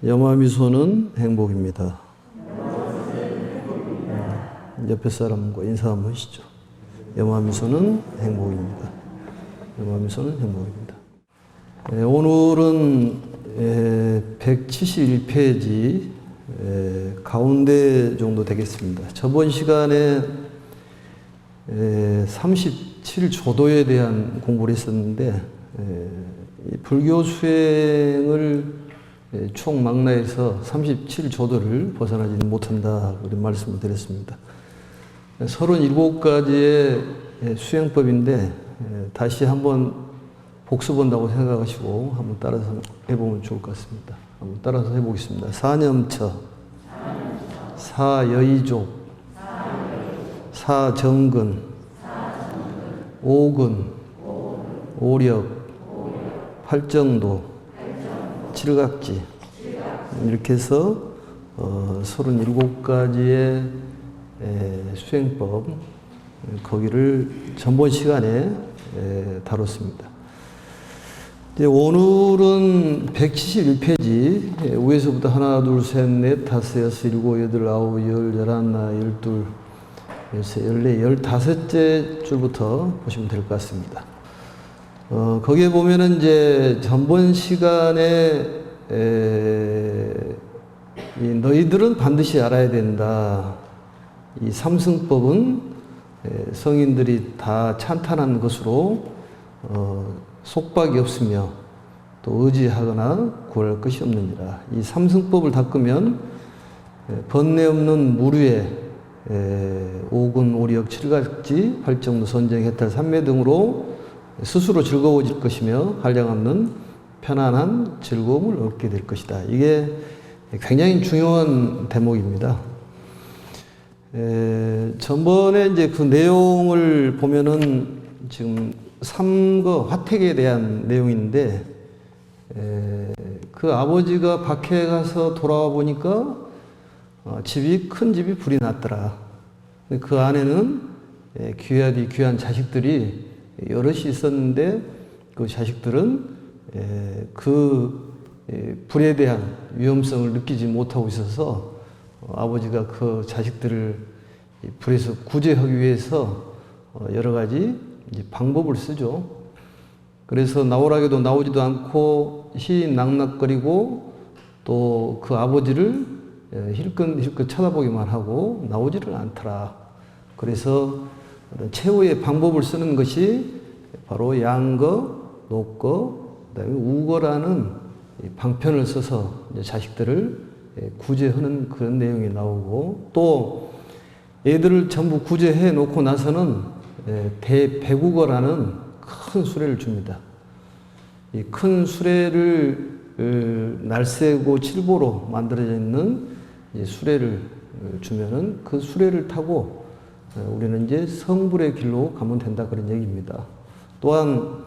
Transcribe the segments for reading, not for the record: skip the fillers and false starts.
염화미소는 행복입니다. 옆에 사람과 인사 한번 하시죠. 염화미소는 행복입니다. 염화미소는 행복입니다. 오늘은 171페이지 가운데 정도 되겠습니다. 저번 시간에 37조도에 대한 공부를 했었는데 불교 수행을 총망라해서 37조도를 벗어나지는 못한다 그런 말씀을 드렸습니다. 37가지의 수행법인데 다시 한번 복습한다고 생각하시고 한번 따라서 해보면 좋을 것 같습니다. 한번 따라서 해보겠습니다. 사념처, 사여의족, 사정근, 오근, 오력, 팔정도, 칠각지 이렇게 해서 37가지의 수행법 거기를 전번 시간에 다뤘습니다. 이제 오늘은 171페이지 위에서부터 하나, 둘, 셋, 넷, 다섯, 여섯, 일곱, 여덟, 아홉, 열, 열하나, 열둘, 열세, 열네, 15째 줄부터 보시면 될 것 같습니다. 거기에 보면은 이제 전번 시간에 너희들은 반드시 알아야 된다. 이 삼승법은 성인들이 다 찬탄한 것으로 속박이 없으며 또 의지하거나 구할 것이 없느니라. 이 삼승법을 닦으면 번뇌 없는 무류에 오근, 오력, 칠각지, 팔정도, 선정, 해탈, 삼매 등으로 스스로 즐거워질 것이며 한량없는 편안한 즐거움을 얻게 될 것이다. 이게 굉장히 중요한 대목입니다. 전번에 이제 그 내용을 보면은 지금 삼거 화택에 대한 내용인데 그 아버지가 박해에 가서 돌아와 보니까 큰 집이 불이 났더라. 그 안에는 귀한 자식들이 여럿이 있었는데 그 자식들은 그 불에 대한 위험성을 느끼지 못하고 있어서 아버지가 그 자식들을 불에서 구제하기 위해서 여러 가지 방법을 쓰죠. 그래서 나오라기도 나오지도 않고 희낙낙거리고 또 그 아버지를 힐끗힐끗 쳐다보기만 하고 나오지를 않더라. 그래서 최후의 방법을 쓰는 것이 바로 양거, 녹거, 그다음에 우거라는 방편을 써서 자식들을 구제하는 그런 내용이 나오고 또 애들을 전부 구제해 놓고 나서는 대배국어라는 큰 수레를 줍니다. 이 큰 수레를 날쌔고 칠보로 만들어져 있는 수레를 주면은 그 수레를 타고 우리는 이제 성불의 길로 가면 된다 그런 얘기입니다. 또한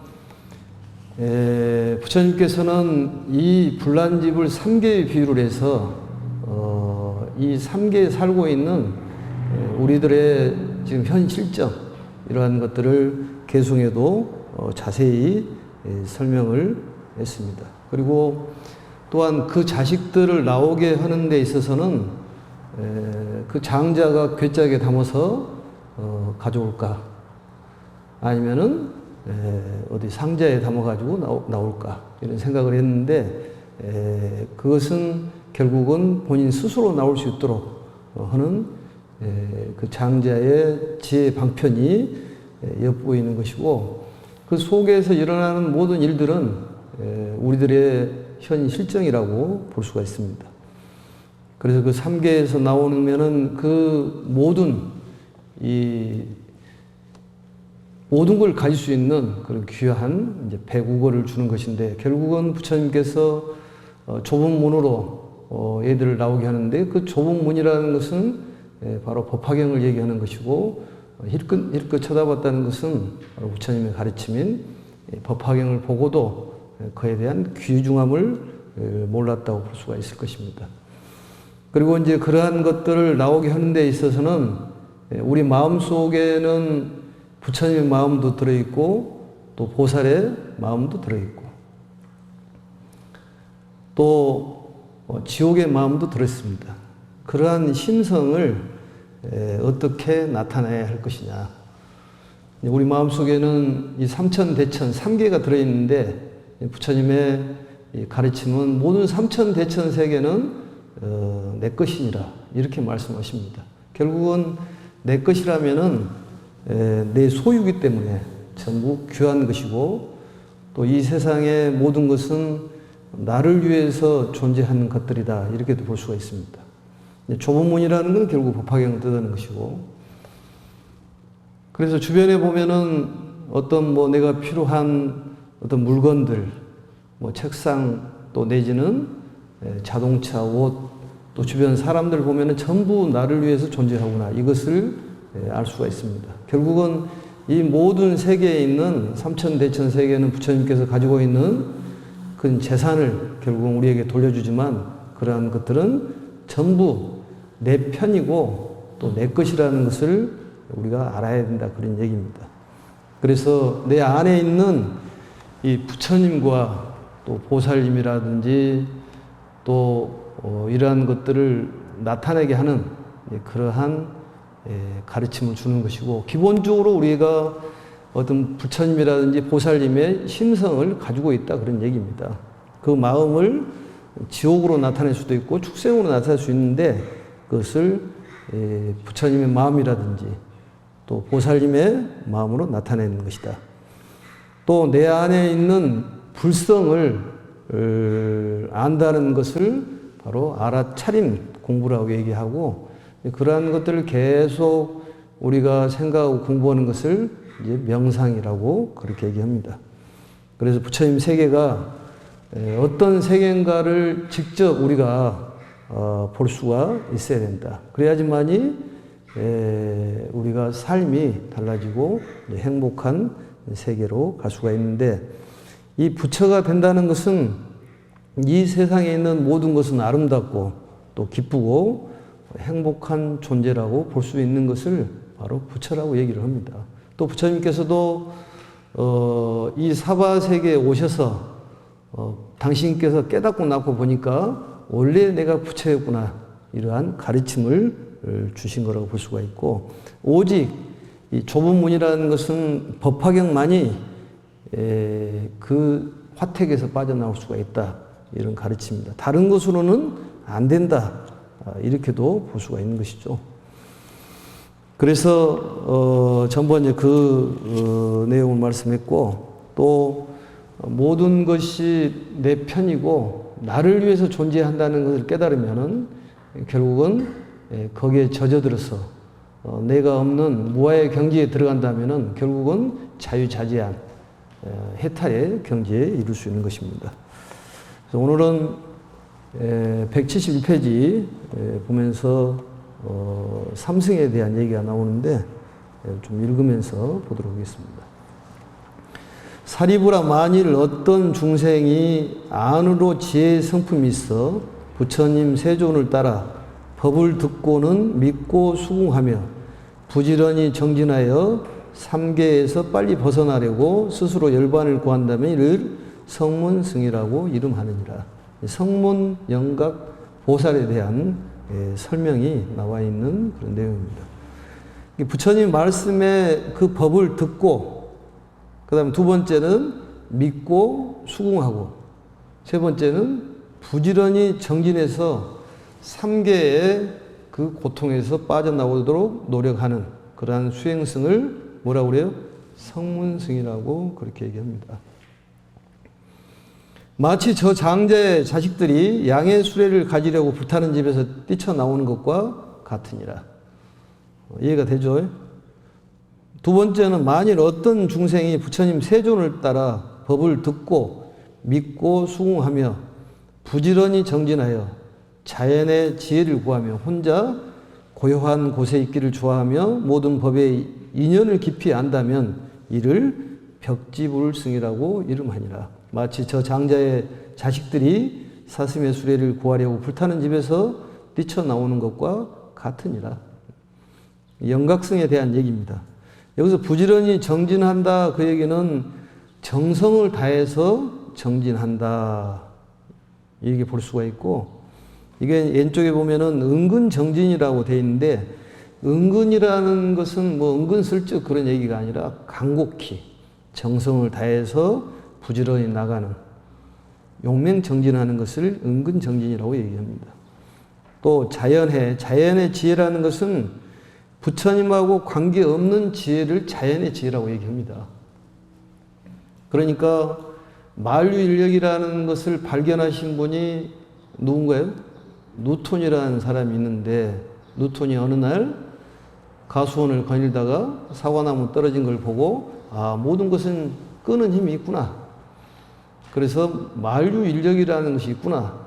부처님께서는 이 불난집을 3개의 비유를 해서 이 3개에 살고 있는 우리들의 지금 현 실정 이러한 것들을 개송에도 자세히 설명을 했습니다. 그리고 또한 그 자식들을 나오게 하는 데 있어서는 그 장자가 괴짝에 담아서 가져올까 아니면은 어디 상자에 담아가지고 나올까 이런 생각을 했는데 그것은 결국은 본인 스스로 나올 수 있도록 하는 그 장자의 지혜 방편이 엿보이는 것이고 그 속에서 일어나는 모든 일들은 우리들의 현 실정이라고 볼 수가 있습니다. 그래서 그 3계에서 나오면은 그 모든 걸 가질 수 있는 그런 귀한 이제 배국어를 주는 것인데 결국은 부처님께서 좁은 문으로 애들을 나오게 하는데 그 좁은 문이라는 것은 바로 법화경을 얘기하는 것이고 힐끗힐끗 쳐다봤다는 것은 바로 부처님의 가르침인 법화경을 보고도 그에 대한 귀중함을 몰랐다고 볼 수가 있을 것입니다. 그리고 이제 그러한 것들을 나오게 하는 데 있어서는 우리 마음 속에는 부처님의 마음도 들어있고 또 보살의 마음도 들어있고 또 지옥의 마음도 들었습니다. 그러한 심성을 어떻게 나타내야 할 것이냐. 우리 마음속에는 이 삼천대천 3개가 들어있는데 부처님의 가르침은 모든 삼천대천 세계는 내 것이니라 이렇게 말씀하십니다. 결국은 내 것이라면은 내 소유기 때문에 전부 귀한 것이고 또 이 세상의 모든 것은 나를 위해서 존재하는 것들이다 이렇게도 볼 수가 있습니다. 좁은 문이라는 건 결국 법화경을 뜻하는 것이고, 그래서 주변에 보면은 어떤 내가 필요한 어떤 물건들, 책상 또 내지는 자동차, 옷, 또 주변 사람들 보면은 전부 나를 위해서 존재하구나 이것을 알 수가 있습니다. 결국은 이 모든 세계에 있는 삼천대천 세계는 부처님께서 가지고 있는 그 재산을 결국은 우리에게 돌려주지만 그러한 것들은 전부 내 편이고 또 내 것이라는 것을 우리가 알아야 된다 그런 얘기입니다. 그래서 내 안에 있는 이 부처님과 또 보살님이라든지 또 이러한 것들을 나타내게 하는 그러한 가르침을 주는 것이고, 기본적으로 우리가 어떤 부처님이라든지 보살님의 심성을 가지고 있다 그런 얘기입니다. 그 마음을 지옥으로 나타낼 수도 있고 축생으로 나타낼 수 있는데 그것을 부처님의 마음이라든지 또 보살님의 마음으로 나타내는 것이다. 또 내 안에 있는 불성을 안다는 것을 바로 알아차림 공부라고 얘기하고, 그러한 것들을 계속 우리가 생각하고 공부하는 것을 이제 명상이라고 그렇게 얘기합니다. 그래서 부처님 세계가 어떤 세계인가를 직접 우리가 볼 수가 있어야 된다. 그래야지만이 우리가 삶이 달라지고 행복한 세계로 갈 수가 있는데, 이 부처가 된다는 것은 이 세상에 있는 모든 것은 아름답고 또 기쁘고 행복한 존재라고 볼 수 있는 것을 바로 부처라고 얘기를 합니다. 또 부처님께서도 이 사바세계에 오셔서 당신께서 깨닫고 나고 보니까 원래 내가 부처였구나 이러한 가르침을 주신 거라고 볼 수가 있고, 오직 이 좁은 문이라는 것은 법화경만이 그 화택에서 빠져나올 수가 있다 이런 가르침입니다. 다른 것으로는 안 된다 이렇게도 볼 수가 있는 것이죠. 그래서 전번에 그 내용을 말씀했고, 또 모든 것이 내 편이고 나를 위해서 존재한다는 것을 깨달으면은 결국은 거기에 젖어들어서 내가 없는 무아의 경지에 들어간다면은 결국은 자유자재한 해탈의 경지에 이룰 수 있는 것입니다. 그래서 오늘은 171페이지 보면서 삼승에 대한 얘기가 나오는데 좀 읽으면서 보도록 하겠습니다. 사리부라, 만일 어떤 중생이 안으로 지혜의 성품이 있어 부처님 세존을 따라 법을 듣고는 믿고 수긍하며 부지런히 정진하여 삼계에서 빨리 벗어나려고 스스로 열반을 구한다면 이를 성문승이라고 이름하느니라. 성문, 영각, 보살에 대한 설명이 나와 있는 그런 내용입니다. 부처님 말씀의 그 법을 듣고, 그 다음에 두 번째는 믿고 수긍하고, 세 번째는 부지런히 정진해서 삼계의 그 고통에서 빠져나오도록 노력하는 그러한 수행승을 뭐라고 그래요? 성문승이라고 그렇게 얘기합니다. 마치 저 장자의 자식들이 양의 수레를 가지려고 불타는 집에서 뛰쳐나오는 것과 같으니라. 이해가 되죠? 두 번째는 만일 어떤 중생이 부처님 세존을 따라 법을 듣고 믿고 수긍하며 부지런히 정진하여 자연의 지혜를 구하며 혼자 고요한 곳에 있기를 좋아하며 모든 법의 인연을 깊이 안다면 이를 벽지불승이라고 이름하니라. 마치 저 장자의 자식들이 사슴의 수레를 구하려고 불타는 집에서 뛰쳐나오는 것과 같으니라. 영각승에 대한 얘기입니다. 여기서 부지런히 정진한다 그 얘기는 정성을 다해서 정진한다 이렇게 볼 수가 있고, 이게 왼쪽에 보면은 은근정진이라고 돼 있는데, 은근이라는 것은 뭐 은근슬쩍 그런 얘기가 아니라 간곡히 정성을 다해서 부지런히 나가는, 용맹정진하는 것을 은근정진이라고 얘기합니다. 또 자연의 지혜라는 것은 부처님하고 관계없는 지혜를 자연의 지혜라고 얘기합니다. 그러니까 만유인력이라는 것을 발견하신 분이 누군가요? 뉴턴이라는 사람이 있는데, 뉴턴이 어느 날 가수원을 거닐다가 사과나무 떨어진 걸 보고 모든 것은 끄는 힘이 있구나. 그래서 만유인력이라는 것이 있구나.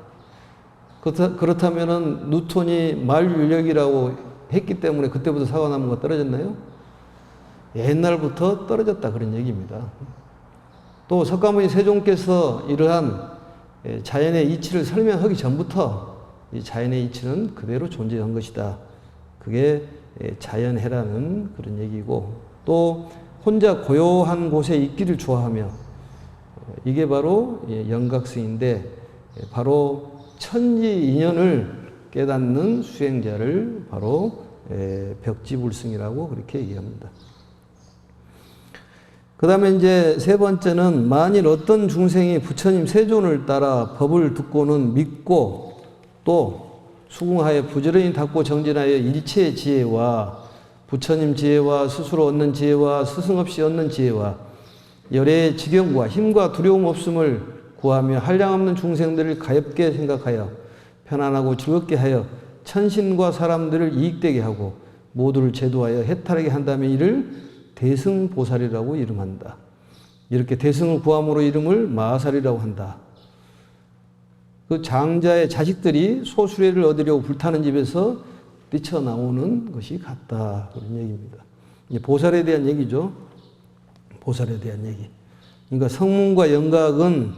그렇다면은 뉴턴이 만유인력이라고 했기 때문에 그때부터 사과나무가 떨어졌나요? 옛날부터 떨어졌다 그런 얘기입니다. 또 석가모니 세종께서 이러한 자연의 이치를 설명하기 전부터 이 자연의 이치는 그대로 존재한 것이다. 그게 자연해라는 그런 얘기고, 또 혼자 고요한 곳에 있기를 좋아하며, 이게 바로 영각스인데, 바로 천지인연을 깨닫는 수행자를 바로 벽지불승이라고 그렇게 얘기합니다. 그 다음에 이제 세 번째는, 만일 어떤 중생이 부처님 세존을 따라 법을 듣고는 믿고 또 수긍하여 부지런히 닦고 정진하여 일체의 지혜와 부처님 지혜와 스스로 얻는 지혜와 스승 없이 얻는 지혜와 열의 지경과 힘과 두려움 없음을 구하며 한량없는 중생들을 가엽게 생각하여 편안하고 즐겁게 하여 천신과 사람들을 이익되게 하고 모두를 제도하여 해탈하게 한다면 이를 대승보살이라고 이름한다. 이렇게 대승을 구함으로 이름을 마살이라고 한다. 그 장자의 자식들이 소수레를 얻으려고 불타는 집에서 뛰쳐나오는 것이 같다. 그런 얘기입니다. 이제 보살에 대한 얘기죠. 보살에 대한 얘기. 그러니까 성문과 영각은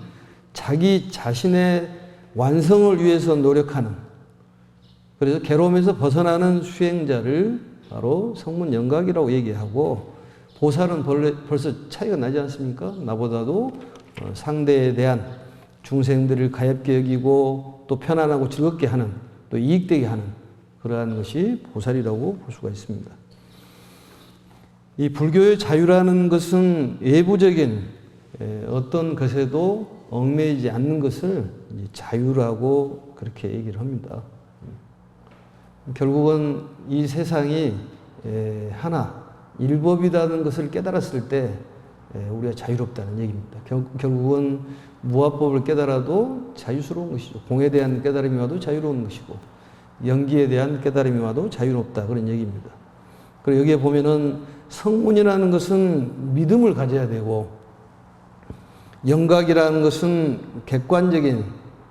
자기 자신의 완성을 위해서 노력하는, 그래서 괴로움에서 벗어나는 수행자를 바로 성문 영각이라고 얘기하고, 보살은 벌써 차이가 나지 않습니까? 나보다도 상대에 대한 중생들을 가엽게 여기고 또 편안하고 즐겁게 하는, 또 이익되게 하는 그러한 것이 보살이라고 볼 수가 있습니다. 이 불교의 자유라는 것은 외부적인 어떤 것에도 얽매이지 않는 것을 자유라고 그렇게 얘기를 합니다. 결국은 이 세상이 하나, 일법이라는 것을 깨달았을 때 우리가 자유롭다는 얘기입니다. 결국은 무아법을 깨달아도 자유스러운 것이죠. 공에 대한 깨달음이 와도 자유로운 것이고, 연기에 대한 깨달음이 와도 자유롭다 그런 얘기입니다. 그리고 여기에 보면은 성문이라는 것은 믿음을 가져야 되고, 영각이라는 것은 객관적인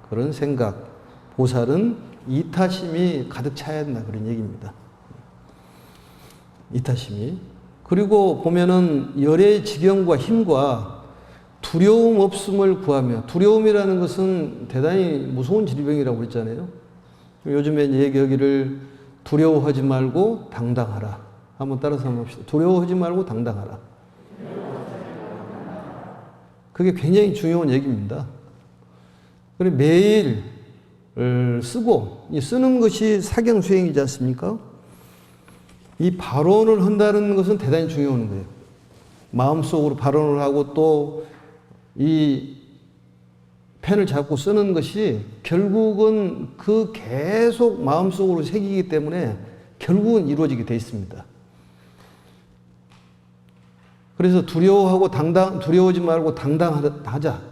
그런 생각, 보살은 이타심이 가득 차야 된다 그런 얘기입니다. 이타심이. 그리고 보면은 열의 지경과 힘과 두려움 없음을 구하며, 두려움이라는 것은 대단히 무서운 질병이라고 그랬잖아요. 요즘에 얘기하기를 두려워하지 말고 당당하라. 한번 따라서 한번 합시다. 두려워하지 말고 당당하라. 그게 굉장히 중요한 얘기입니다. 그리고 매일 쓰고, 쓰는 것이 사경수행이지 않습니까? 이 발언을 한다는 것은 대단히 중요한 거예요. 마음속으로 발언을 하고 또 이 펜을 잡고 쓰는 것이 결국은 그 계속 마음속으로 새기기 때문에 결국은 이루어지게 돼 있습니다. 그래서 두려워하지 말고 당당하자.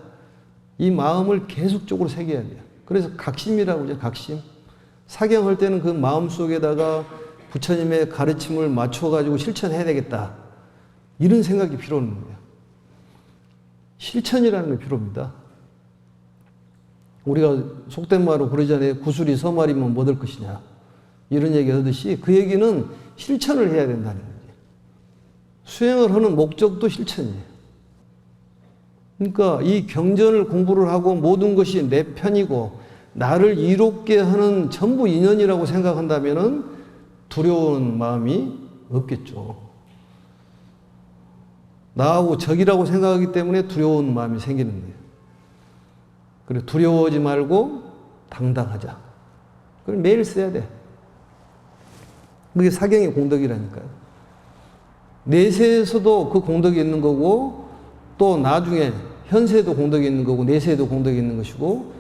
이 마음을 계속적으로 새겨야 돼요. 그래서 각심이라고 하죠, 각심. 사경할 때는 그 마음 속에다가 부처님의 가르침을 맞춰가지고 실천해야 되겠다. 이런 생각이 필요한 거예요. 실천이라는 게 필요합니다. 우리가 속된 말로 그러잖아요. 구슬이 서말이면 뭐 될 것이냐. 이런 얘기 하듯이 그 얘기는 실천을 해야 된다는 거예요. 수행을 하는 목적도 실천이에요. 그러니까 이 경전을 공부를 하고 모든 것이 내 편이고 나를 이롭게 하는 전부 인연이라고 생각한다면은 두려운 마음이 없겠죠. 나하고 적이라고 생각하기 때문에 두려운 마음이 생기는 거예요. 그래, 두려워하지 말고 당당하자. 그걸 매일 써야 돼. 그게 사경의 공덕이라니까요. 내세에서도 그 공덕이 있는 거고, 또 나중에 현세에도 공덕이 있는 거고, 내세에도 공덕이 있는 것이고,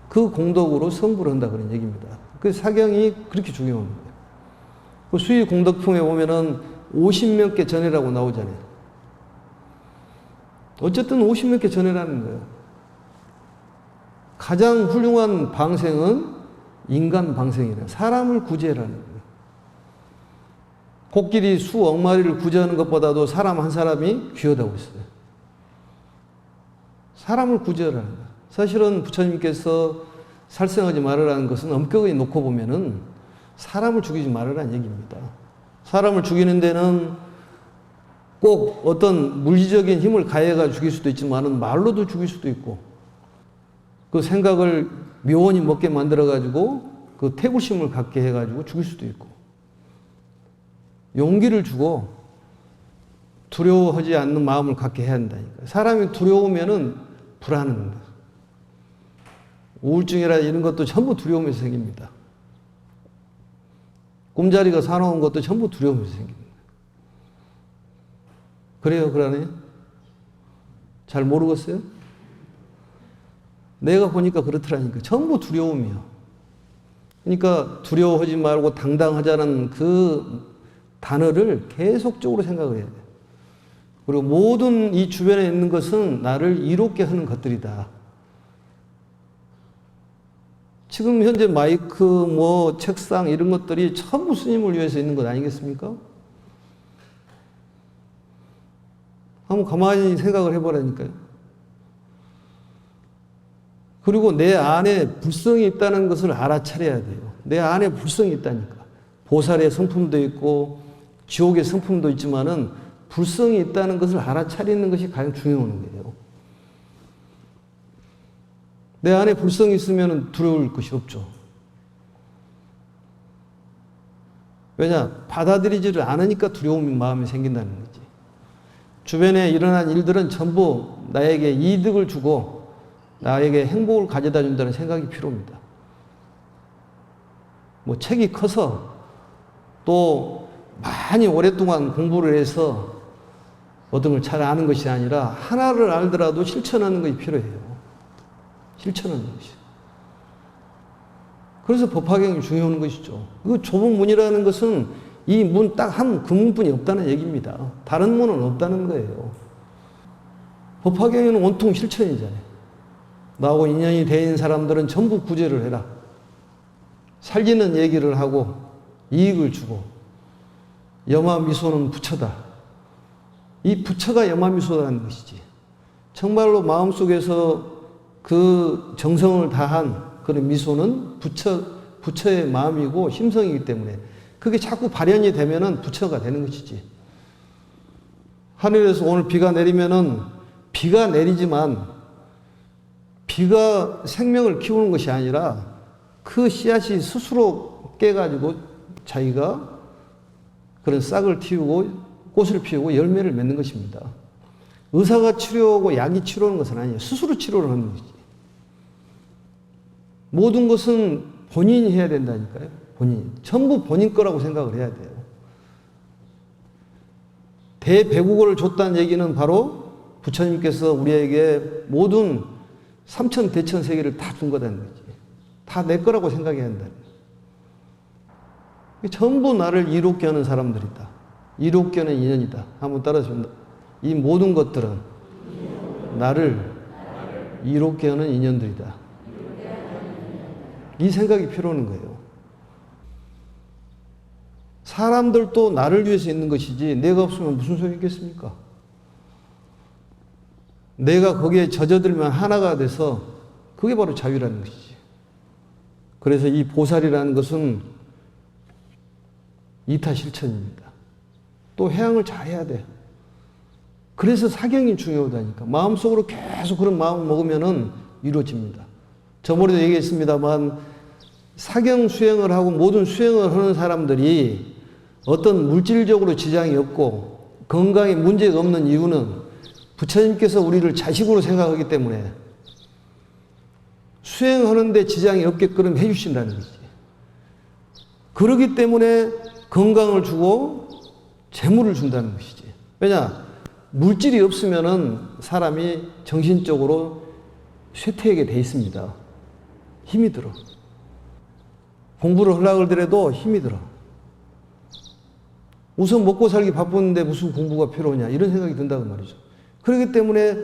그 공덕으로 성불을 한다 그런 얘기입니다. 그 사경이 그렇게 중요한 거예요. 그 수의 공덕품에 보면은 50몇 개 전해라고 나오잖아요. 어쨌든 50몇 개 전해라는 거예요. 가장 훌륭한 방생은 인간 방생이라 사람을 구제라는 거예요. 코끼리 수억 마리를 구제하는 것보다도 사람 한 사람이 귀하다고 했어요. 사람을 구제하라는 거예요. 사실은 부처님께서 살생하지 말으라는 것은 엄격하게 놓고 보면은 사람을 죽이지 말으라는 얘기입니다. 사람을 죽이는 데는 꼭 어떤 물리적인 힘을 가해가 죽일 수도 있지만은 말로도 죽일 수도 있고, 그 생각을 묘원히 먹게 만들어가지고 그 태굴심을 갖게 해가지고 죽일 수도 있고, 용기를 주고 두려워하지 않는 마음을 갖게 해야 한다니까요. 사람이 두려우면은 불안합니다. 우울증이라 이런 것도 전부 두려움에서 생깁니다. 꿈자리가 사나운 것도 전부 두려움에서 생깁니다. 그래요, 그러네? 잘 모르겠어요? 내가 보니까 그렇더라니까. 전부 두려움이요. 그러니까 두려워하지 말고 당당하자는 그 단어를 계속적으로 생각을 해야 돼요. 그리고 모든 이 주변에 있는 것은 나를 이롭게 하는 것들이다. 지금 현재 마이크, 뭐 책상 이런 것들이 전부 스님을 위해서 있는 것 아니겠습니까? 한번 가만히 생각을 해보라니까요. 그리고 내 안에 불성이 있다는 것을 알아차려야 돼요. 내 안에 불성이 있다니까. 보살의 성품도 있고 지옥의 성품도 있지만은 불성이 있다는 것을 알아차리는 것이 가장 중요한 거예요. 내 안에 불성이 있으면 두려울 것이 없죠. 왜냐? 받아들이지를 않으니까 두려운 마음이 생긴다는 거지. 주변에 일어난 일들은 전부 나에게 이득을 주고 나에게 행복을 가져다 준다는 생각이 필요합니다. 뭐 책이 커서 또 많이 오랫동안 공부를 해서 어떤 걸 잘 아는 것이 아니라 하나를 알더라도 실천하는 것이 필요해요. 실천하는 것이. 그래서 법화경이 중요한 것이죠. 그 좁은 문이라는 것은 이 문 딱 한 그 문뿐이 없다는 얘기입니다. 다른 문은 없다는 거예요. 법화경에는 온통 실천이잖아요. 나하고 인연이 된 사람들은 전부 구제를 해라. 살리는 얘기를 하고 이익을 주고, 염화미소는 부처다. 이 부처가 염화미소라는 것이지. 정말로 마음속에서 그 정성을 다한 그런 미소는 부처의 마음이고 심성이기 때문에 그게 자꾸 발현이 되면은 부처가 되는 것이지. 하늘에서 오늘 비가 내리면은 비가 내리지만 비가 생명을 키우는 것이 아니라 그 씨앗이 스스로 깨가지고 자기가 그런 싹을 틔우고 꽃을 피우고 열매를 맺는 것입니다. 의사가 치료하고 약이 치료하는 것은 아니에요. 스스로 치료를 하는 것이지. 모든 것은 본인이 해야 된다니까요. 본인. 전부 본인 거라고 생각을 해야 돼요. 대배국어를 줬다는 얘기는 바로 부처님께서 우리에게 모든 삼천 대천 세계를 다 준 거다는 거지. 다 내 거라고 생각해야 한다는 거지. 전부 나를 이롭게 하는 사람들이다. 이롭게 하는 인연이다. 한번 따라하시면, 이 모든 것들은 나를 이롭게 하는 인연들이다. 이 생각이 필요한 거예요. 사람들도 나를 위해서 있는 것이지 내가 없으면 무슨 소용이 있겠습니까? 내가 거기에 젖어들면 하나가 돼서 그게 바로 자유라는 것이지. 그래서 이 보살이라는 것은 이타실천입니다. 또 회양을 잘해야 돼요. 그래서 사경이 중요하다니까. 마음속으로 계속 그런 마음을 먹으면은 이루어집니다. 저번에도 얘기했습니다만 사경 수행을 하고 모든 수행을 하는 사람들이 어떤 물질적으로 지장이 없고 건강에 문제가 없는 이유는 부처님께서 우리를 자식으로 생각하기 때문에 수행하는데 지장이 없게끔 해주신다는 거지. 그러기 때문에 건강을 주고 재물을 준다는 것이지. 왜냐? 물질이 없으면은 사람이 정신적으로 쇠퇴하게 돼 있습니다. 힘이 들어. 공부를 하려고 하더라도 힘이 들어. 우선 먹고 살기 바쁜데 무슨 공부가 필요하냐 이런 생각이 든다고 말이죠. 그렇기 때문에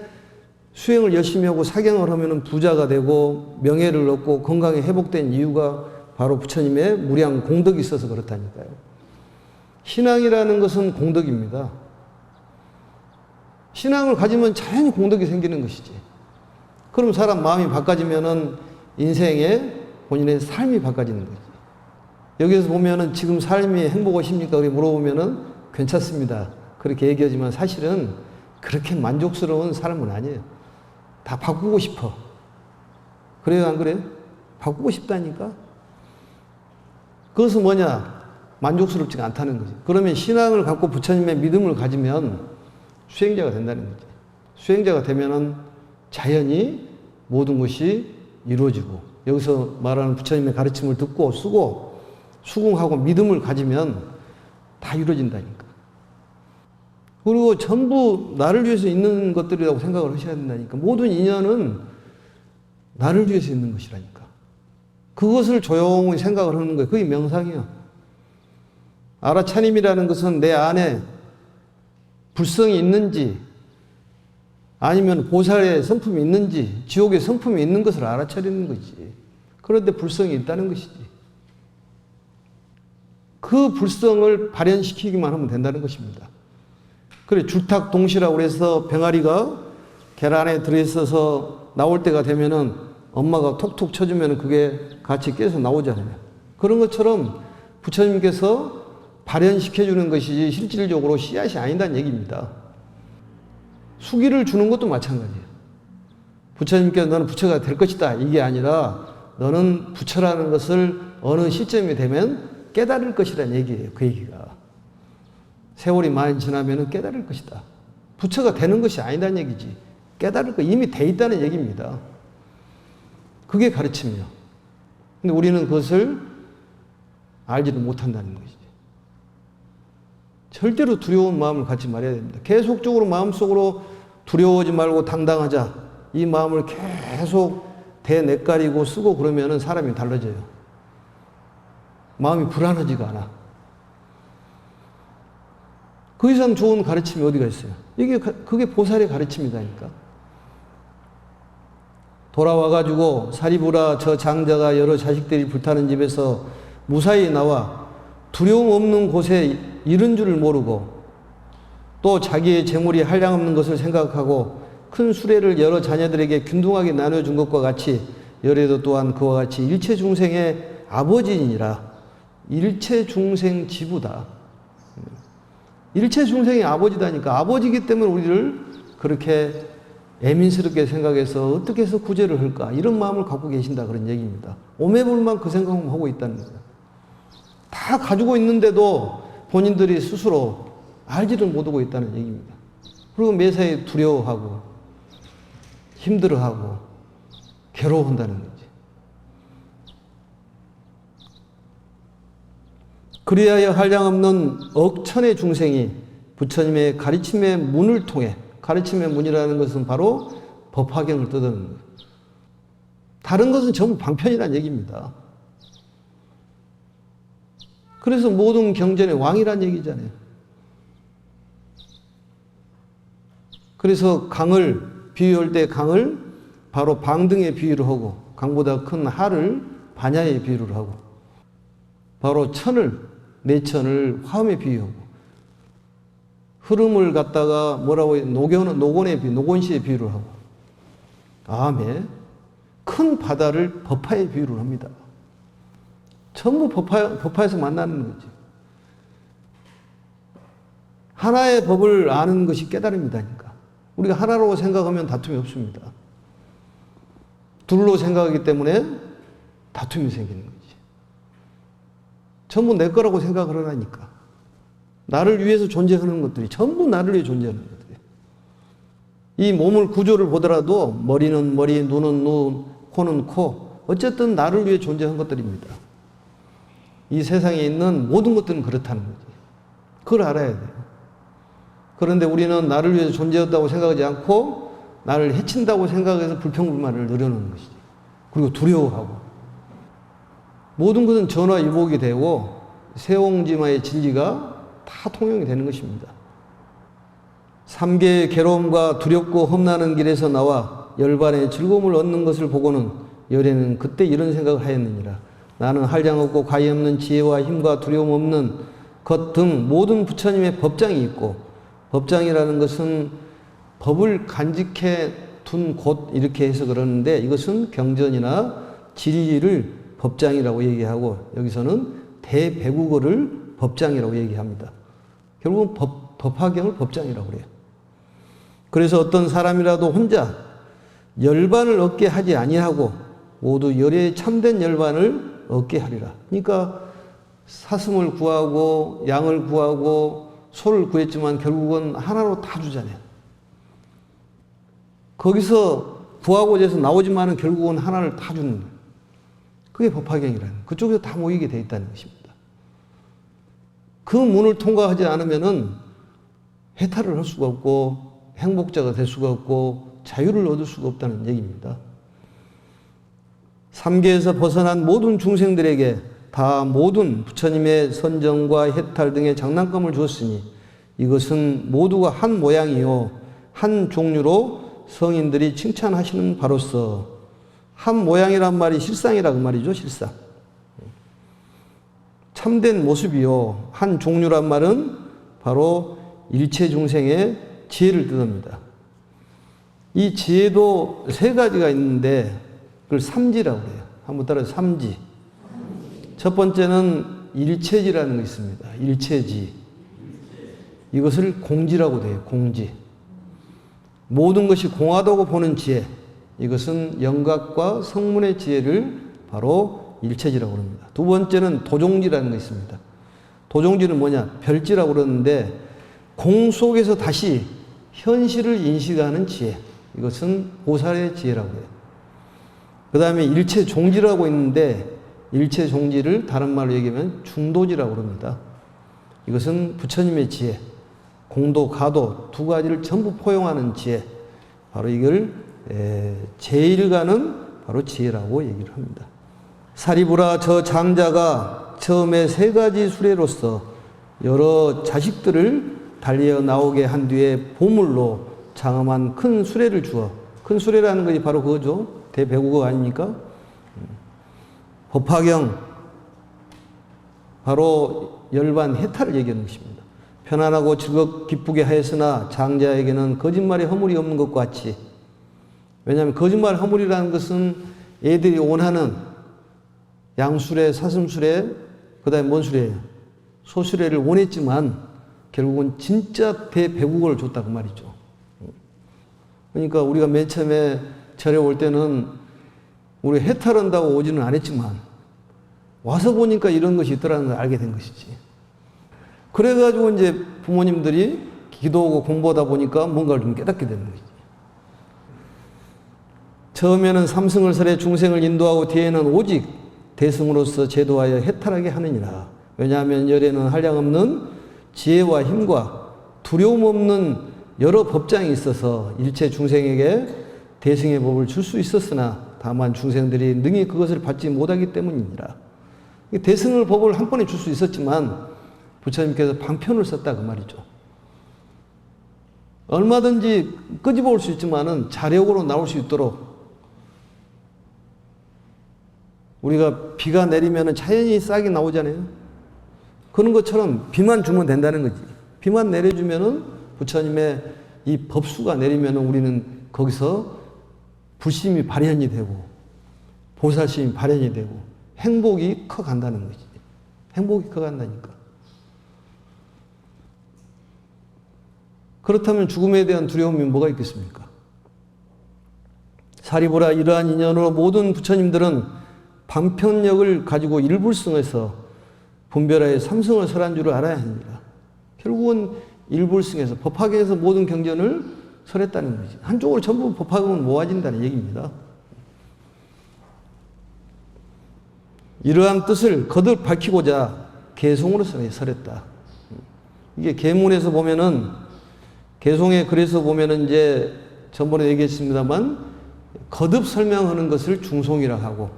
수행을 열심히 하고 사경을 하면은 부자가 되고 명예를 얻고 건강이 회복된 이유가 바로 부처님의 무량 공덕이 있어서 그렇다니까요. 신앙이라는 것은 공덕입니다. 신앙을 가지면 자연히 공덕이 생기는 것이지. 그럼 사람 마음이 바꿔지면은 인생에 본인의 삶이 바꿔지는 거지. 여기서 보면은 지금 삶이 행복하십니까? 그렇게 물어보면은 괜찮습니다. 그렇게 얘기하지만 사실은 그렇게 만족스러운 삶은 아니에요. 다 바꾸고 싶어. 그래요, 안 그래요? 바꾸고 싶다니까? 그것은 뭐냐? 만족스럽지가 않다는 거지. 그러면 신앙을 갖고 부처님의 믿음을 가지면 수행자가 된다는 거지. 수행자가 되면은 자연히 모든 것이 이루어지고, 여기서 말하는 부처님의 가르침을 듣고 쓰고 수긍하고 믿음을 가지면 다 이루어진다니까. 그리고 전부 나를 위해서 있는 것들이라고 생각을 하셔야 된다니까. 모든 인연은 나를 위해서 있는 것이라니까. 그것을 조용히 생각을 하는 거예요. 그게 명상이야. 알아차림이라는 것은 내 안에 불성이 있는지 아니면 보살의 성품이 있는지 지옥의 성품이 있는 것을 알아차리는 거지. 그런데 불성이 있다는 것이지. 그 불성을 발현시키기만 하면 된다는 것입니다. 그래, 줄탁동시라고 해서 병아리가 계란에 들어있어서 나올 때가 되면은 엄마가 톡톡 쳐주면 그게 같이 깨서 나오잖아요. 그런 것처럼 부처님께서 발현시켜주는 것이지 실질적으로 씨앗이 아니다는 얘기입니다. 수기를 주는 것도 마찬가지예요. 부처님께서 너는 부처가 될 것이다. 이게 아니라 너는 부처라는 것을 어느 시점이 되면 깨달을 것이라는 얘기예요. 그 얘기가. 세월이 많이 지나면 깨달을 것이다. 부처가 되는 것이 아니다는 얘기지. 깨달을 거 이미 돼 있다는 얘기입니다. 그게 가르침이요. 근데 우리는 그것을 알지를 못한다는 것이지. 절대로 두려운 마음을 갖지 말아야 됩니다. 계속적으로 마음속으로 두려워하지 말고 당당하자. 이 마음을 계속 대내가리고 쓰고 그러면 사람이 달라져요. 마음이 불안하지가 않아. 그 이상 좋은 가르침이 어디가 있어요? 그게 보살의 가르침이다니까. 돌아와가지고 사리부라 저 장자가 여러 자식들이 불타는 집에서 무사히 나와 두려움 없는 곳에 이른 줄을 모르고 또 자기의 재물이 한량없는 것을 생각하고 큰 수레를 여러 자녀들에게 균등하게 나눠준 것과 같이 열애도 또한 그와 같이 일체 중생의 아버지니라. 일체 중생 지부다. 일체 중생의 아버지다니까. 아버지이기 때문에 우리를 그렇게 애민스럽게 생각해서 어떻게 해서 구제를 할까 이런 마음을 갖고 계신다 그런 얘기입니다. 오매불만 그 생각만 하고 있다는 거예요. 다 가지고 있는데도 본인들이 스스로 알지를 못하고 있다는 얘기입니다. 그리고 매사에 두려워하고 힘들어하고 괴로워한다는 거지. 그리하여 한량없는 억천의 중생이 부처님의 가르침의 문을 통해, 가르침의 문이라는 것은 바로 법화경을 뜻하는 거예요. 다른 것은 전부 방편이라는 얘기입니다. 그래서 모든 경전의 왕이란 얘기잖아요. 그래서 강을 비유할 때 강을 바로 방등에 비유를 하고 강보다 큰 하를 반야에 비유를 하고 바로 천을 내천을 화음에 비유하고 흐름을 갖다가 뭐라고 해요? 노곤시에 비유를 하고 다음에 큰 바다를 법화에 비유를 합니다. 전부 법화에서 만나는 거죠. 하나의 법을 아는 것이 깨달음이다니까. 우리가 하나로 생각하면 다툼이 없습니다. 둘로 생각하기 때문에 다툼이 생기는 거지. 전부 내 거라고 생각을 하니까. 나를 위해서 존재하는 것들이 전부 나를 위해 존재하는 것들이에요. 이 몸을 구조를 보더라도 머리는 머리, 눈은 눈, 코는 코. 어쨌든 나를 위해 존재한 것들입니다. 이 세상에 있는 모든 것들은 그렇다는 거지. 그걸 알아야 돼요. 그런데 우리는 나를 위해서 존재했다고 생각하지 않고 나를 해친다고 생각해서 불평불만을 늘어놓는 것이지. 그리고 두려워하고. 모든 것은 전화위복이 되고 세옹지마의 진리가 다 통용이 되는 것입니다. 삼계의 괴로움과 두렵고 험나는 길에서 나와 열반의 즐거움을 얻는 것을 보고는 열애는 그때 이런 생각을 하였느니라. 나는 한량없고 가히 없는 지혜와 힘과 두려움 없는 것 등 모든 부처님의 법장이 있고, 법장이라는 것은 법을 간직해 둔 곳 이렇게 해서 그러는데, 이것은 경전이나 진리를 법장이라고 얘기하고 여기서는 대배국어를 법장이라고 얘기합니다. 결국은 법화경을 법장이라고 그래요. 그래서 어떤 사람이라도 혼자 열반을 얻게 하지 아니하고 모두 열애의 참된 열반을 얻게 하리라. 그러니까 사슴을 구하고 양을 구하고 소를 구했지만 결국은 하나로 다 주잖아요. 거기서 구하고자 해서 나오지만은 결국은 하나를 다 주는 거예요. 그게 법화경이라는, 그쪽에서 다 모이게 돼 있다는 것입니다. 그 문을 통과하지 않으면은 해탈을 할 수가 없고 행복자가 될 수가 없고 자유를 얻을 수가 없다는 얘기입니다. 삼계에서 벗어난 모든 중생들에게 다 모든 부처님의 선정과 해탈 등의 장난감을 주었으니 이것은 모두가 한 모양이요 한 종류로 성인들이 칭찬하시는 바로서, 한 모양이란 말이 실상이라 그 말이죠. 실상. 참된 모습이요 한 종류란 말은 바로 일체 중생의 지혜를 뜻합니다. 이 지혜도 세 가지가 있는데 그걸 삼지라고 해요. 한번 따라서 삼지. 첫 번째는 일체지라는 게 있습니다. 일체지. 이것을 공지라고 돼요. 공지. 모든 것이 공하다고 보는 지혜. 이것은 영각과 성문의 지혜를 바로 일체지라고 합니다. 두 번째는 도종지라는 게 있습니다. 도종지는 뭐냐? 별지라고 그러는데 공 속에서 다시 현실을 인식하는 지혜. 이것은 보살의 지혜라고 해요. 그 다음에 일체종지라고 있는데 일체종지를 다른 말로 얘기하면 중도지라고 합니다. 이것은 부처님의 지혜. 공도, 가도 두 가지를 전부 포용하는 지혜. 바로 이걸 제1가는 바로 지혜라고 얘기를 합니다. 사리부라, 저 장자가 처음에 세 가지 수레로서 여러 자식들을 달리어 나오게 한 뒤에 보물로 장엄한 큰 수레를 주어, 큰 수레라는 것이 바로 그거죠. 대배국어 아닙니까? 법화경, 바로 열반 해탈을 얘기하는 것입니다. 편안하고 즐겁 기쁘게 하였으나 장자에게는 거짓말의 허물이 없는 것 같이. 왜냐하면 거짓말 허물이라는 것은 애들이 원하는 양수레, 사슴수레, 그 다음에 뭔 수레예요? 소수레를 원했지만 결국은 진짜 대배국어를 줬다 그 말이죠. 그러니까 우리가 맨 처음에 절에 올 때는 우리 해탈한다고 오지는 않았지만 와서 보니까 이런 것이 있더라는 걸 알게 된 것이지. 그래가지고 이제 부모님들이 기도하고 공부하다 보니까 뭔가를 좀 깨닫게 되는 것이지. 처음에는 삼승을 설해 중생을 인도하고 뒤에는 오직 대승으로서 제도하여 해탈하게 하느니라. 왜냐하면 열에는 한량없는 지혜와 힘과 두려움 없는 여러 법장이 있어서 일체 중생에게 대승의 법을 줄 수 있었으나 다만 중생들이 능히 그것을 받지 못하기 때문이니라. 대승의 법을 한 번에 줄 수 있었지만 부처님께서 방편을 썼다 그 말이죠. 얼마든지 끄집어 올 수 있지만은 자력으로 나올 수 있도록, 우리가 비가 내리면은 자연히 싹이 나오잖아요. 그런 것처럼 비만 주면 된다는 거지. 비만 내려주면은 부처님의 이 법수가 내리면은 우리는 거기서 불심이 발현이 되고 보살심이 발현이 되고 행복이 커간다는 거지. 행복이 커간다니까. 그렇다면 죽음에 대한 두려움이 뭐가 있겠습니까? 사리부라, 이러한 인연으로 모든 부처님들은 방편력을 가지고 일불승에서 분별하여 삼승을 설한 줄을 알아야 합니다. 결국은 일불승에서 법화경에서 모든 경전을 설했다는 거지. 한쪽으로 전부 법화경은 모아진다는 얘기입니다. 이러한 뜻을 거듭 밝히고자 개송으로 설했다. 이게 계문에서 보면은, 개송의 글에서 보면은 이제 전번에 얘기했습니다만 거듭 설명하는 것을 중송이라고 하고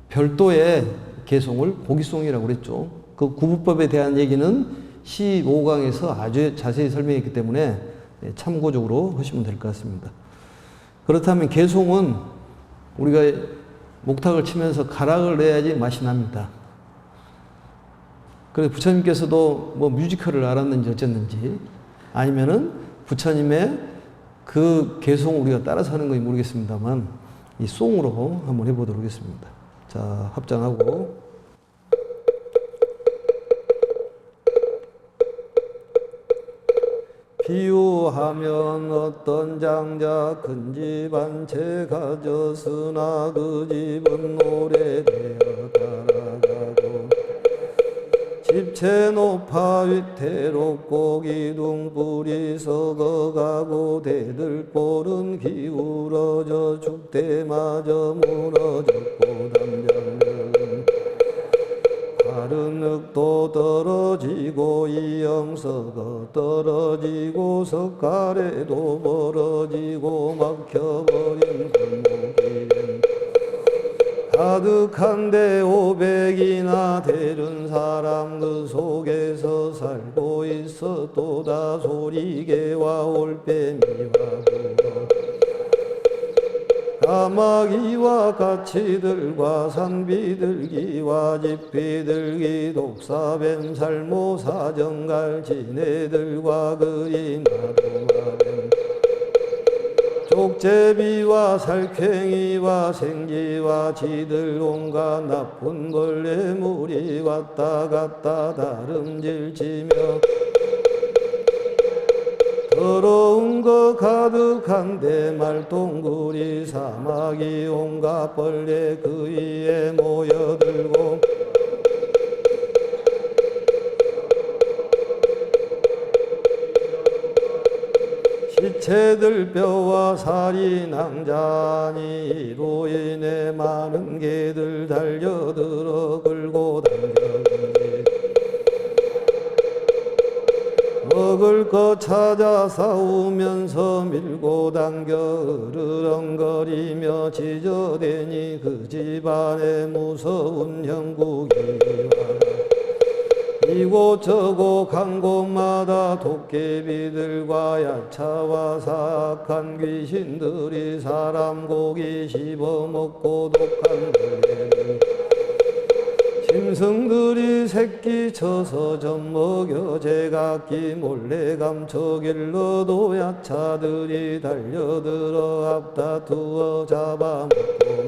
별도의 개송을 고기송이라고 그랬죠. 그 구부법에 대한 얘기는 15강에서 아주 자세히 설명했기 때문에 참고적으로 하시면 될 것 같습니다. 그렇다면 개송은 우리가 목탁을 치면서 가락을 내야지 맛이 납니다. 그래서 부처님께서도 뭐 뮤지컬을 알았는지 어쨌는지 아니면은 부처님의 그 개송을 우리가 따라서 하는 건지 모르겠습니다만 이 송으로 한번 해보도록 하겠습니다. 자, 합장하고 비유하면 어떤 장자 큰 집 한 채 가졌으나 그 집은 오래되어 달아가고 집채 높아 위태롭고 기둥불이 썩어가고 대들볼은 기울어져 죽대마저 무너졌고 담장은 다른 흙도 떨어지고 이영석어 떨어지고 석가래도 벌어지고 막혀버린 골목길엔 가득한데 500이나 되는 사람 그 속에서 살고 있어 또다 소리개와 올빼미와 구어 까마귀와 까치들과 산비둘기와 집비둘기 독사뱀 살모 사정갈 지네들과 그리마도마뱀 족제비와 살쾡이와 생쥐와 지들 온갖 나쁜 벌레물이 왔다 갔다 다름질치며 더러운 거 가득한데 말똥구리 사마귀 온갖 벌레 그 위에 모여들고 시체들 뼈와 살이 낭자니 이로 인해 많은 개들 달려들어 끌고 당겨오니 먹을 것 찾아 싸우면서 밀고 당겨 으르렁거리며 지저대니 그 집안에 무서운 형국이 와라 이곳저곳 간 곳마다 도깨비들과 야차와 사악한 귀신들이 사람 고기 씹어먹고 독한 벌레들 짐승들이 새끼 쳐서 젖먹여 제각기 몰래 감춰 길러도 야차들이 달려들어 앞다투어 잡아먹고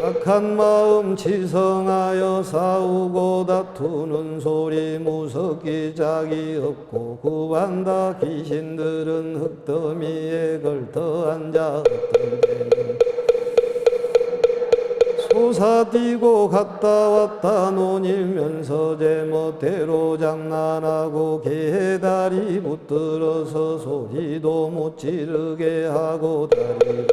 악한 마음 지성하여 싸우고 다투는 소리 무섭기 짝이 없고 구반다 귀신들은 흙더미에 걸터 앉아 어떤 데는 솟아뛰고 갔다 왔다 논일면서 제멋대로 장난하고 개다리 붙들어서 소리도 못 지르게 하고 다리로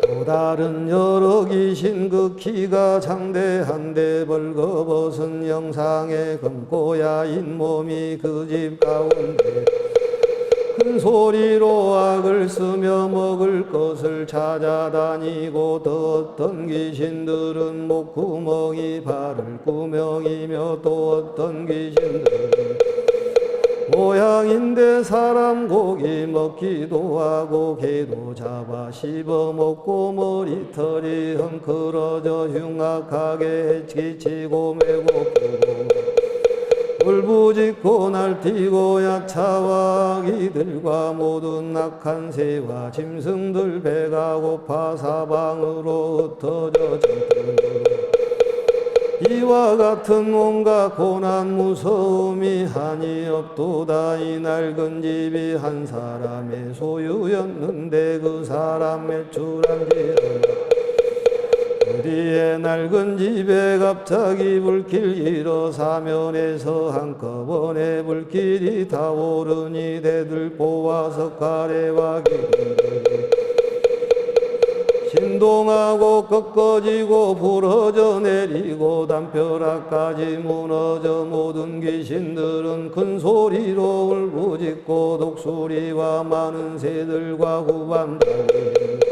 또 다른 여러 귀신 그 키가 장대한데 벌거벗은 영상에 검고야 잇몸이 그 집 가운데 큰 소리로 악을 쓰며 먹을 것을 찾아다니고 또 어떤 귀신들은 목구멍이 발을 구멍이며 또 어떤 귀신들은 모양인데 사람 고기 먹기도 하고 개도 잡아 씹어먹고 머리털이 헝클어져 흉악하게 해치치고 메고 끄고 울부짖고 날뛰고 야차와 아기들과 모든 악한 새와 짐승들 배가 고파 사방으로 흩어져 전투로 이와 같은 온갖 고난 무서움이 한이 없도다. 이 낡은 집이 한 사람의 소유였는데 그 사람 매출한지라 어디에 낡은 집에 갑자기 불길 일어사면에서 한꺼번에 불길이 타오르니 대들보와 석가래와 기둥들이 운동하고 꺾어지고 부러져 내리고 담벼락까지 무너져 모든 귀신들은 큰 소리로 울부짖고 독수리와 많은 새들과 후반다고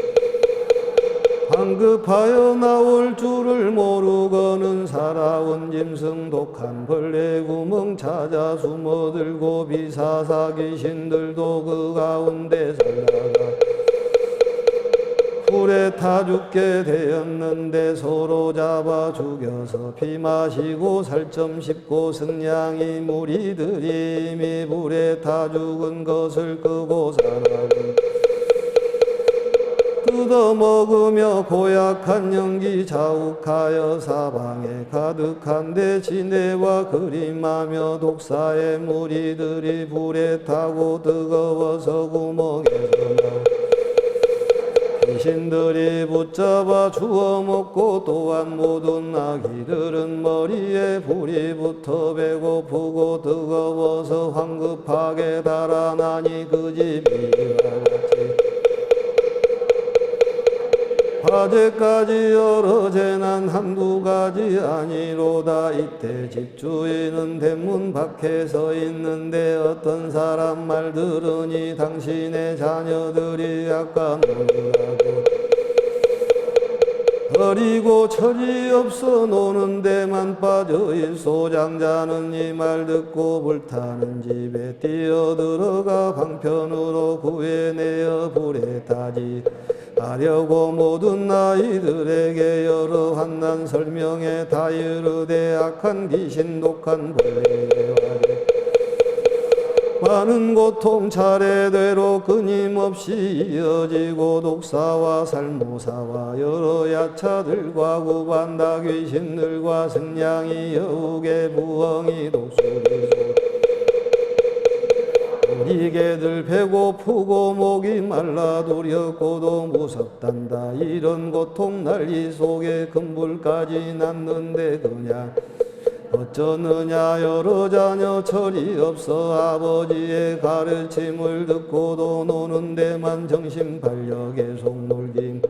황급하여 나올 줄을 모르고는 살아온 짐승 독한 벌레 구멍 찾아 숨어들고 비사사 귀신들도 그 가운데 살다가 불에 타 죽게 되었는데 서로 잡아 죽여서 피 마시고 살점 씹고 승냥이 무리들이 이미 불에 타 죽은 것을 끄고 사나고 뜯어먹으며 고약한 연기 자욱하여 사방에 가득한데 지네와 그림하며 독사의 무리들이 불에 타고 뜨거워서 구멍에서 나오 귀신들이 붙잡아 주워 먹고 또한 모든 아기들은 머리에 불이 붙어 배고프고 뜨거워서 황급하게 달아나니 그 집이 같이 화재까지 여러 재난 한두 가지 아니로다. 이때 집주인은 대문 밖에 서 있는데 어떤 사람 말 들으니 당신의 자녀들이 아까 노느라고 어리고 철이 없어 노는 데만 빠져있소. 장자는 이 말 듣고 불타는 집에 뛰어들어가 방편으로 구해내어 불에 타지 하려고 모든 아이들에게 여러 환난 설명에 다 이르되 악한 귀신 독한 벌레와 많은 고통 차례대로 끊임없이 이어지고 독사와 살모사와 여러 야차들과 구반다 귀신들과 승냥이 여우개 부엉이 독수리 우리 개들 배고프고 목이 말라 두렵고도 무섭단다. 이런 고통 난리 속에 금불까지 났는데 그냥 어쩌느냐. 여러 자녀 철이 없어 아버지의 가르침을 듣고도 노는 데만 정신 팔려 계속 놀긴.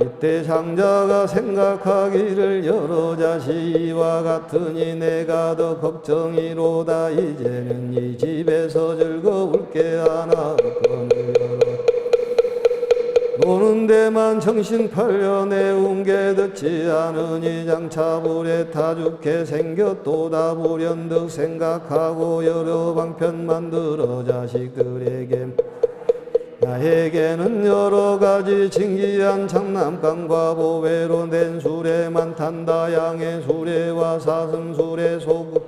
이때 장자가 생각하기를 여러 자식이와 같으니 내가 더 걱정이로다. 이제는 이 집에서 즐거울 게 하나 없거늘 노는 데만 정신 팔려 내운 게 듣지 않으니 장차 불에 타 죽게 생겼도다. 불현듯 생각하고 여러 방편 만들어 자식들에게 나에게는 여러 가지 신기한 장난감과 보배로 낸 수레만 탄다. 양의 수레와 사슴 수레 소금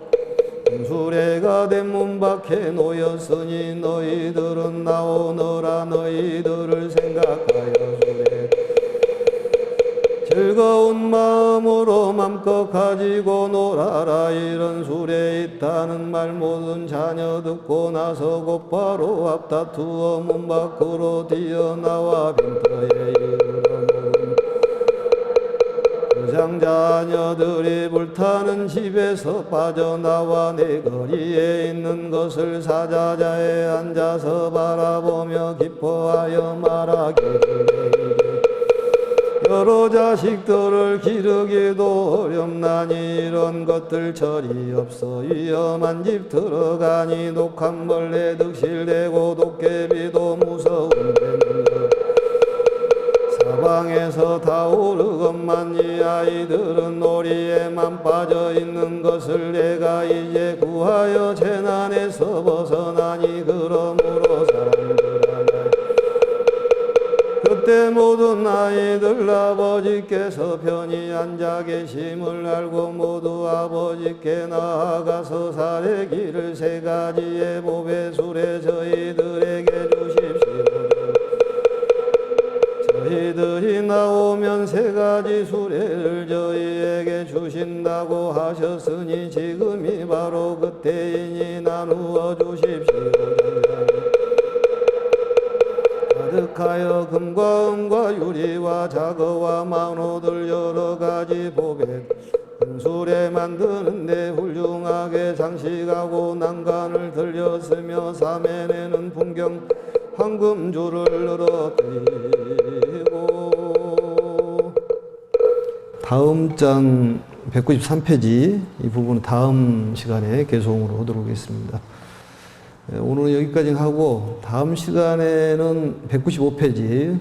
수레가 대문 밖에 놓였으니 너희들은 나오너라. 너희들을 생각하여 수레 즐거운 마음으로 맘껏 가지고 놀아라. 이런 수레 있다는 말 모든 자녀 듣고 나서 곧바로 앞다투어 문 밖으로 뛰어나와 빈터에 이르러는 그 장자녀들이 불타는 집에서 빠져나와 내 거리에 있는 것을 사자자에 앉아서 바라보며 기뻐하여 말하기를 여러 자식들을 기르기도 어렵나니 이런 것들 철이 없어 위험한 집 들어가니 독한 벌레 득실되고 도깨비도 무서운데 사방에서 다 오르건만 이 아이들은 놀이에만 빠져 있는 것을 내가 이제 구하여 재난에서 벗어나니 그러므로 사람들아 그때 모든 아이들 아버지께서 편히 앉아 계심을 알고 모두 아버지께 나아가서 사례기를 세 가지의 보배술에 저희들에게 주십시오. 저희들이 나오면 세 가지 수레를 저희에게 주신다고 하셨으니 지금이 바로 그때이니 나누어 주십시오. 가득하여 금과 은과 유리와 자거와 망노들 여러 가지 보배 큰 수레 만드는데 훌륭하게 장식하고 난간을 들렸으며 사면에는 풍경 황금줄을 늘어뜨리고 다음 장 193페이지 이 부분은 다음 시간에 개송으로 하도록 하겠습니다. 오늘은 여기까지 하고 다음 시간에는 195페이지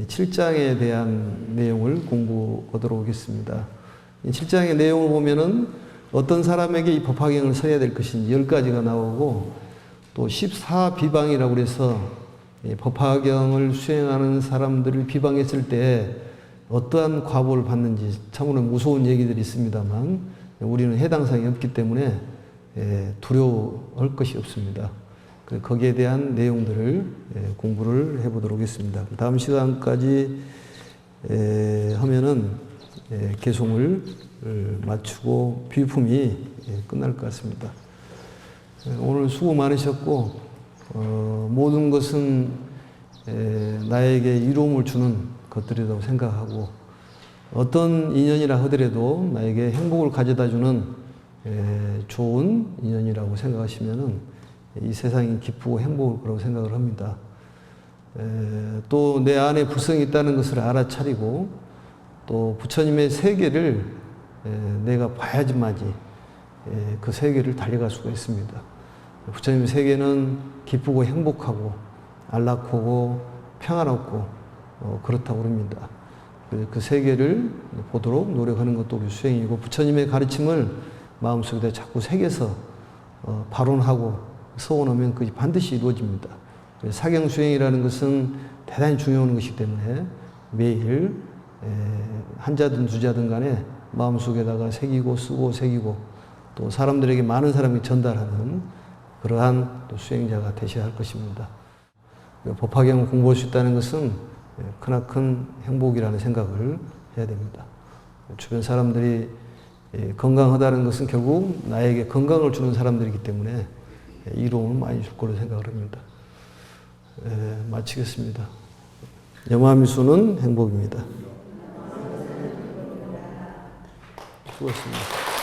7장에 대한 내용을 공부하도록 하겠습니다. 7장의 내용을 보면은 어떤 사람에게 이 법화경을 서야 될 것인지 10가지가 나오고 또 14비방이라고 그래서 법화경을 수행하는 사람들을 비방했을 때 어떠한 과보를 받는지 참으로 무서운 얘기들이 있습니다만 우리는 해당 사항이 없기 때문에 두려워할 것이 없습니다. 거기에 대한 내용들을 공부를 해보도록 하겠습니다. 다음 시간까지 하면은 개송을 마치고 비품이 끝날 것 같습니다. 오늘 수고 많으셨고 모든 것은 나에게 이로움을 주는 것들이라고 생각하고 어떤 인연이라 하더라도 나에게 행복을 가져다 주는 좋은 인연이라고 생각하시면은 이 세상이 기쁘고 행복할 거라고 생각을 합니다. 또 내 안에 불성이 있다는 것을 알아차리고 또 부처님의 세계를 내가 봐야지만이 그 세계를 달려갈 수가 있습니다. 부처님의 세계는 기쁘고 행복하고 안락하고 평안하고 그렇다고 합니다. 그 세계를 보도록 노력하는 것도 우리 수행이고 부처님의 가르침을 마음속에 자꾸 새겨서 발언하고 서원하면 그것이 반드시 이루어집니다. 사경수행이라는 것은 대단히 중요한 것이기 때문에 매일 한자든 두자든 간에 마음속에다가 새기고 쓰고 새기고 또 사람들에게 많은 사람이 전달하는 그러한 또 수행자가 되셔야 할 것입니다. 법화경을 공부할 수 있다는 것은 크나큰 행복이라는 생각을 해야 됩니다. 주변 사람들이 건강하다는 것은 결국 나에게 건강을 주는 사람들이기 때문에 이로움을 많이 줄 거로 생각을 합니다. 마치겠습니다. 염화미수는 행복입니다. 수고하셨습니다.